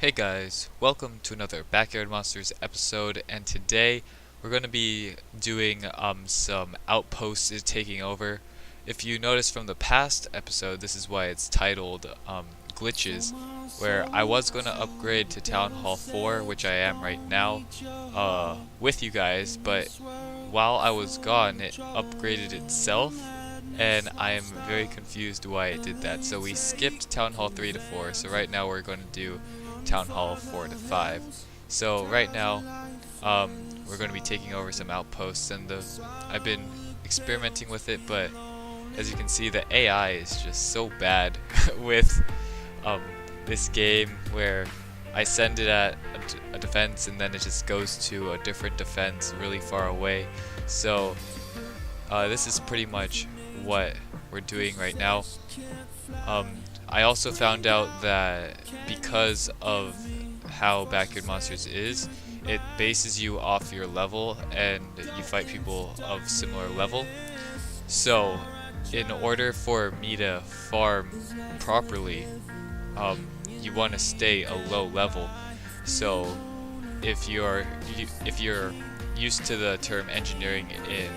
Hey guys, welcome to another Backyard Monsters episode, and today we're going to be doing some outposts taking over. If you notice from the past episode, this is why it's titled Glitches, where I was going to upgrade to Town Hall 4, which I am right now, with you guys, but while I was gone, it upgraded itself, and I am very confused why it did that. So we skipped Town Hall 3 to 4, so right now we're going to do Town Hall 4 to 5. So right now, we're going to be taking over some outposts, and I've been experimenting with it, but as you can see, the AI is just so bad with um, this game, where I send it at a defense and then it just goes to a different defense really far away. So this is pretty much what we're doing right now. I also found out that because of how Backyard Monsters is, it bases you off your level and you fight people of similar level. So in order for me to farm properly, you want to stay a low level. So if you're used to the term engineering in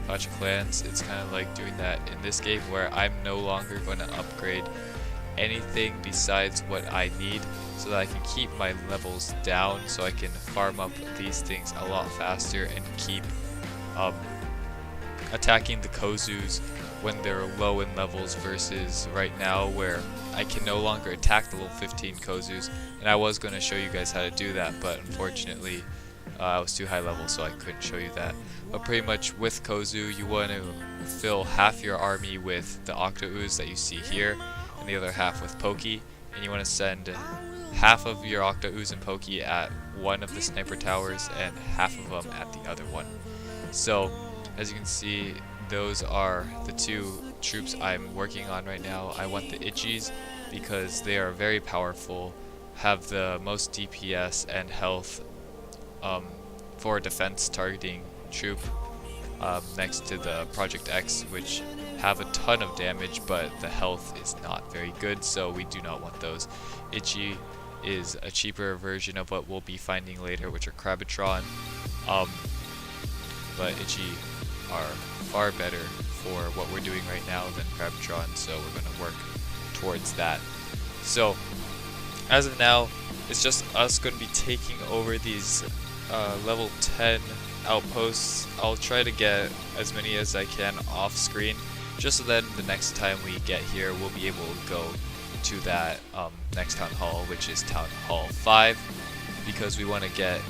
Clash of Clans, it's kind of like doing that in this game, where I'm no longer going to upgrade anything besides what I need, so that I can keep my levels down, so I can farm up these things a lot faster and keep attacking the Kozus when they're low in levels, versus right now where I can no longer attack the level 15 Kozus. And I was going to show you guys how to do that, but unfortunately I was too high level, so I couldn't show you that. But pretty much with Kozu, you want to fill half your army with the Octo-Ooze that you see here, and the other half with Pokey, and you want to send half of your Octo-Ooze and Pokey at one of the sniper towers and half of them at the other one. So as you can see, those are the two troops I'm working on right now. I want the Itchies because they are very powerful, have the most DPS and health for a defense targeting troop, next to the Project X, which have a ton of damage, but the health is not very good, so we do not want those. Itchy is a cheaper version of what we'll be finding later, which are Crabitron, but Itchy are far better for what we're doing right now than Crabitron, so we're going to work towards that. So as of now, it's just us going to be taking over these level 10 outposts. I'll try to get as many as I can off screen, just so that the next time we get here, we'll be able to go to that next town hall, which is Town Hall 5, because we want to get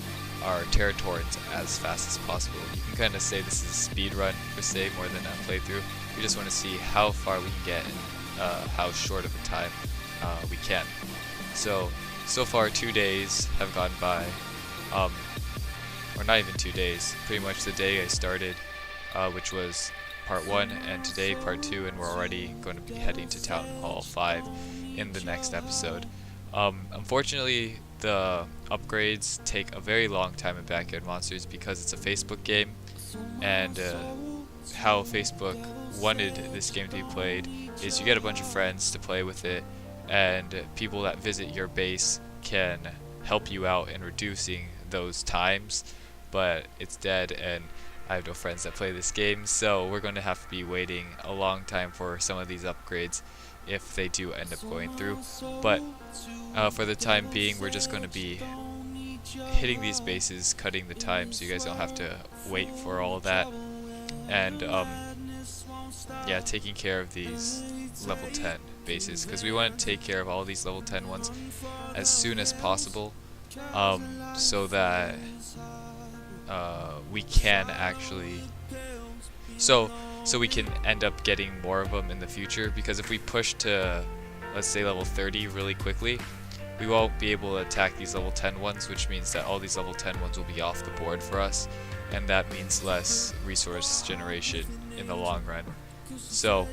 our territories as fast as possible. You can kind of say this is a speed run per se, more than a playthrough. We just want to see how far we can get in how short of a time we can. So far 2 days have gone by, or not even 2 days, pretty much the day I started, which was Part 1, and today Part 2, and we're already going to be heading to Town Hall 5 in the next episode. Unfortunately, the upgrades take a very long time in Backyard Monsters because it's a Facebook game, and how Facebook wanted this game to be played is you get a bunch of friends to play with it, and people that visit your base can help you out in reducing those times, but it's dead, and I have no friends that play this game, so we're going to have to be waiting a long time for some of these upgrades if they do end up going through. But for the time being, we're just going to be hitting these bases, cutting the time, so you guys don't have to wait for all that, and yeah, taking care of these level 10 bases, because we want to take care of all these level 10 ones as soon as possible, so that we can actually so we can end up getting more of them in the future. Because if we push to, let's say, level 30 really quickly, we won't be able to attack these level 10 ones, which means that all these level 10 ones will be off the board for us, and that means less resource generation in the long run. So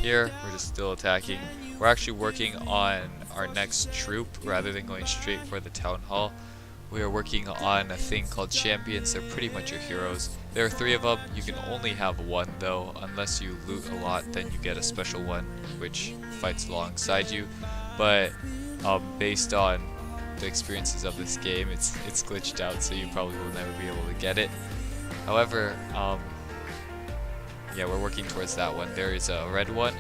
here we're just still attacking. We're actually working on our next troop rather than going straight for the town hall. We are working on a thing called champions. They're pretty much your heroes. There are 3 of them. You can only have 1 though, unless you loot a lot, then you get a special one which fights alongside you. But based on the experiences of this game, it's glitched out, so you probably will never be able to get it. However, yeah, we're working towards that one. There is a red one,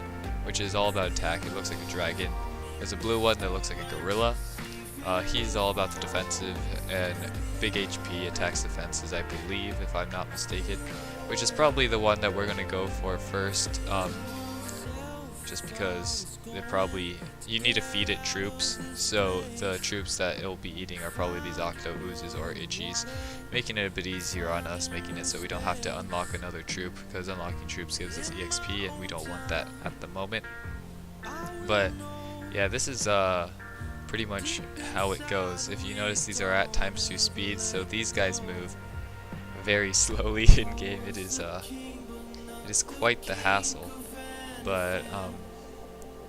which is all about attack. It looks like a dragon. There's a blue one that looks like a gorilla. He's all about the defensive and big HP, attacks defenses, I believe, if I'm not mistaken. Which is probably the one that we're going to go for first, just because you need to feed it troops, so the troops that it'll be eating are probably these Octo Oozes or Itchies, making it a bit easier on us, making it so we don't have to unlock another troop, because unlocking troops gives us EXP and we don't want that at the moment. But yeah, this is pretty much how it goes. If you notice, these are at ×2 speed, so these guys move very slowly in game. It is quite the hassle. But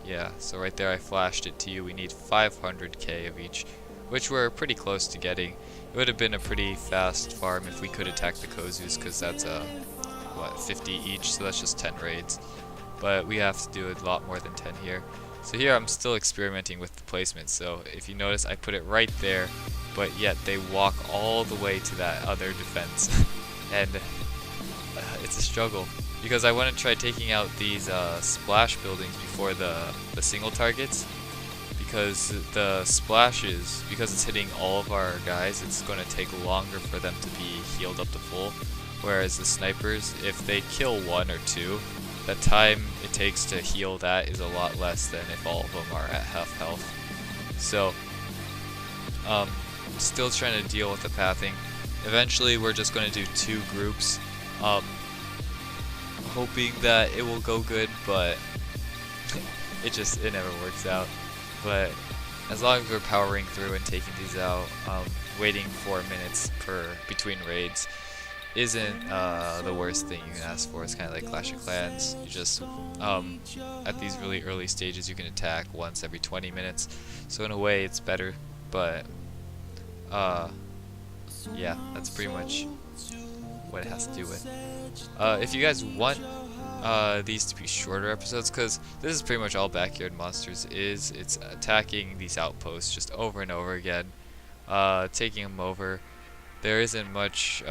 yeah, so right there I flashed it to you. We need 500k of each, which we're pretty close to getting. It would have been a pretty fast farm if we could attack the Kozus, because that's what, 50 each, so that's just 10 raids. But we have to do a lot more than 10 here. So here I'm still experimenting with the placement, so if you notice I put it right there, but yet they walk all the way to that other defense. And it's a struggle, because I want to try taking out these splash buildings before the single targets, because the splashes, because it's hitting all of our guys, it's going to take longer for them to be healed up to full, whereas the snipers, if they kill one or two, the time it takes to heal that is a lot less than if all of them are at half health. So still trying to deal with the pathing. Eventually we're just going to do 2 groups, hoping that it will go good, but it never works out. But as long as we're powering through and taking these out, waiting 4 minutes between raids isn't the worst thing you can ask for. It's kind of like Clash of Clans. You just at these really early stages you can attack once every 20 minutes, so in a way it's better. But yeah, that's pretty much what it has to do with. If you guys want these to be shorter episodes, because this is pretty much all Backyard Monsters is, it's attacking these outposts just over and over again, taking them over. There isn't much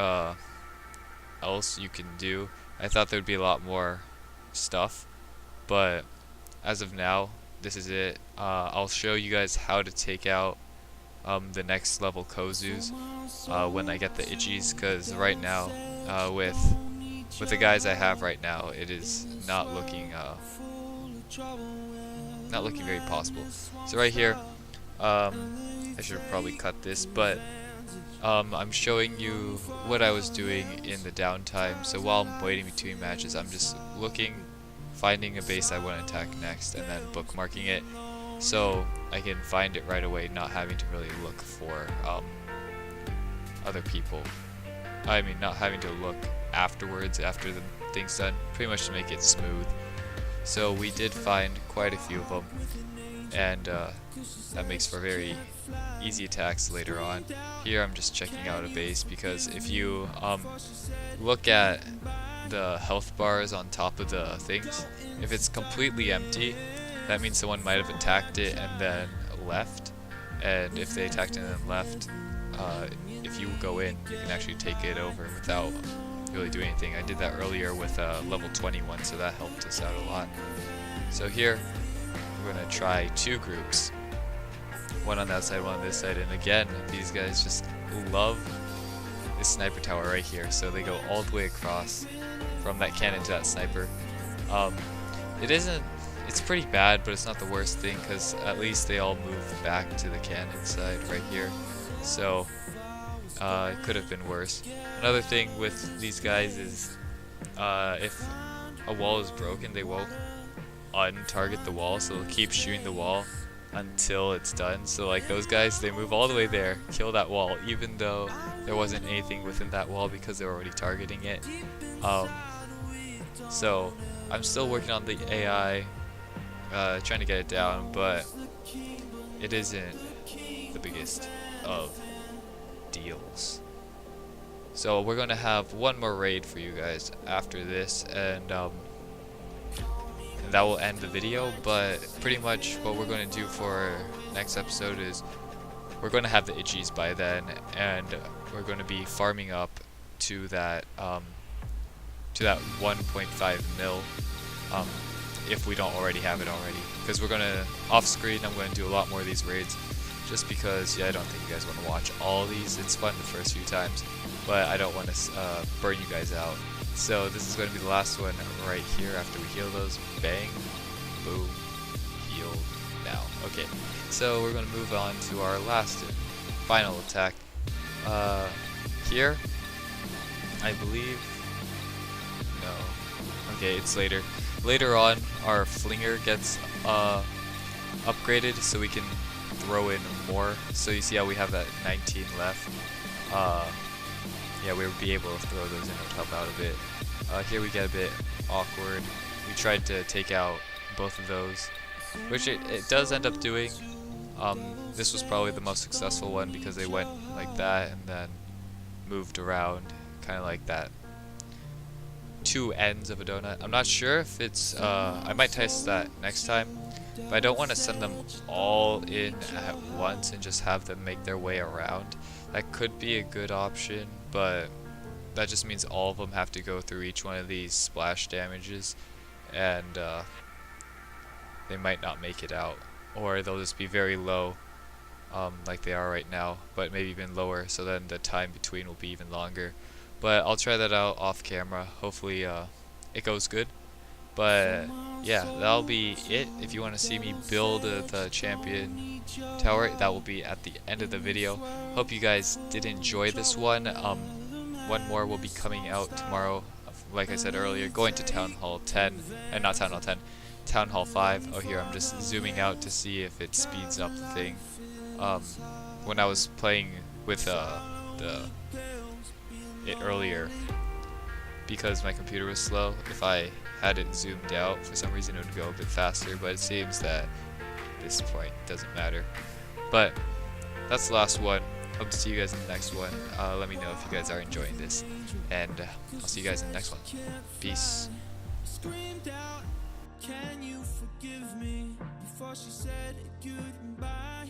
else you can do. I thought there'd be a lot more stuff, but as of now, this is it. I'll show you guys how to take out the next level Kozus when I get the Itchies, because right now with the guys I have right now, it is not looking very possible. So right here, I should probably cut this, but I'm showing you what I was doing in the downtime. So while I'm waiting between matches, I'm just finding a base I want to attack next, and then bookmarking it so I can find it right away, not having to really look for other people. I mean, not having to look afterwards after the thing's done, pretty much to make it smooth. So we did find quite a few of them, and that makes for very easy attacks later on. Here I'm just checking out a base, because if you look at the health bars on top of the things, if it's completely empty, that means someone might have attacked it and then left. And if they attacked it and then left, if you go in, you can actually take it over without really doing anything. I did that earlier with level 21, so that helped us out a lot. So here, we're going to try 2 groups. One on that side, one on this side, and again, these guys just love this sniper tower right here, so they go all the way across from that cannon to that sniper. It's pretty bad, but it's not the worst thing, because at least they all move back to the cannon side right here, so it could have been worse. Another thing with these guys is if a wall is broken, they won't un-target the wall, so they'll keep shooting the wall until it's done. So like those guys, they move all the way there, kill that wall, even though there wasn't anything within that wall because they're already targeting it. So I'm still working on the AI, trying to get it down, but it isn't the biggest of deals. So we're gonna have one more raid for you guys after this, and and that will end the video. But pretty much what we're going to do for next episode is we're going to have the itchies by then, and we're going to be farming up to that 1.5 mil, if we don't already have it already. Because we're going to, off screen, I'm going to do a lot more of these raids, just because, yeah, I don't think you guys want to watch all these. It's fun the first few times, but I don't want to burn you guys out. So this is going to be the last one right here after we heal those. Bang, boom, heal now. Okay, so we're going to move on to our last and final attack. Here, I believe, no, okay, it's later. Later on, our flinger gets upgraded so we can throw in more. So you see how we have that 19 left. Yeah, we'll be able to throw those in, it would help out a bit. Here we get a bit awkward. We tried to take out both of those, which it does end up doing. This was probably the most successful one because they went like that and then moved around, kind of like that. Two ends of a donut. I'm not sure if it's, I might test that next time, but I don't want to send them all in at once and just have them make their way around. That could be a good option, but that just means all of them have to go through each one of these splash damages, and they might not make it out, or they'll just be very low, like they are right now, but maybe even lower, so then the time between will be even longer. But I'll try that out off camera. Hopefully it goes good. But yeah, that'll be it. If you want to see me build the champion tower, that will be at the end of the video. Hope you guys did enjoy this one. One more will be coming out tomorrow. Like I said earlier, going to Town Hall 10, and not Town Hall 10, Town Hall 5. Oh, here I'm just zooming out to see if it speeds up the thing. When I was playing with it earlier, because my computer was slow, if I had it zoomed out, for some reason it would go a bit faster, but it seems that at this point it doesn't matter. But that's the last one. Hope to see you guys in the next one. Let me know if you guys are enjoying this, and I'll see you guys in the next one. Peace. Screamed out, can you forgive me? Before she said goodbye.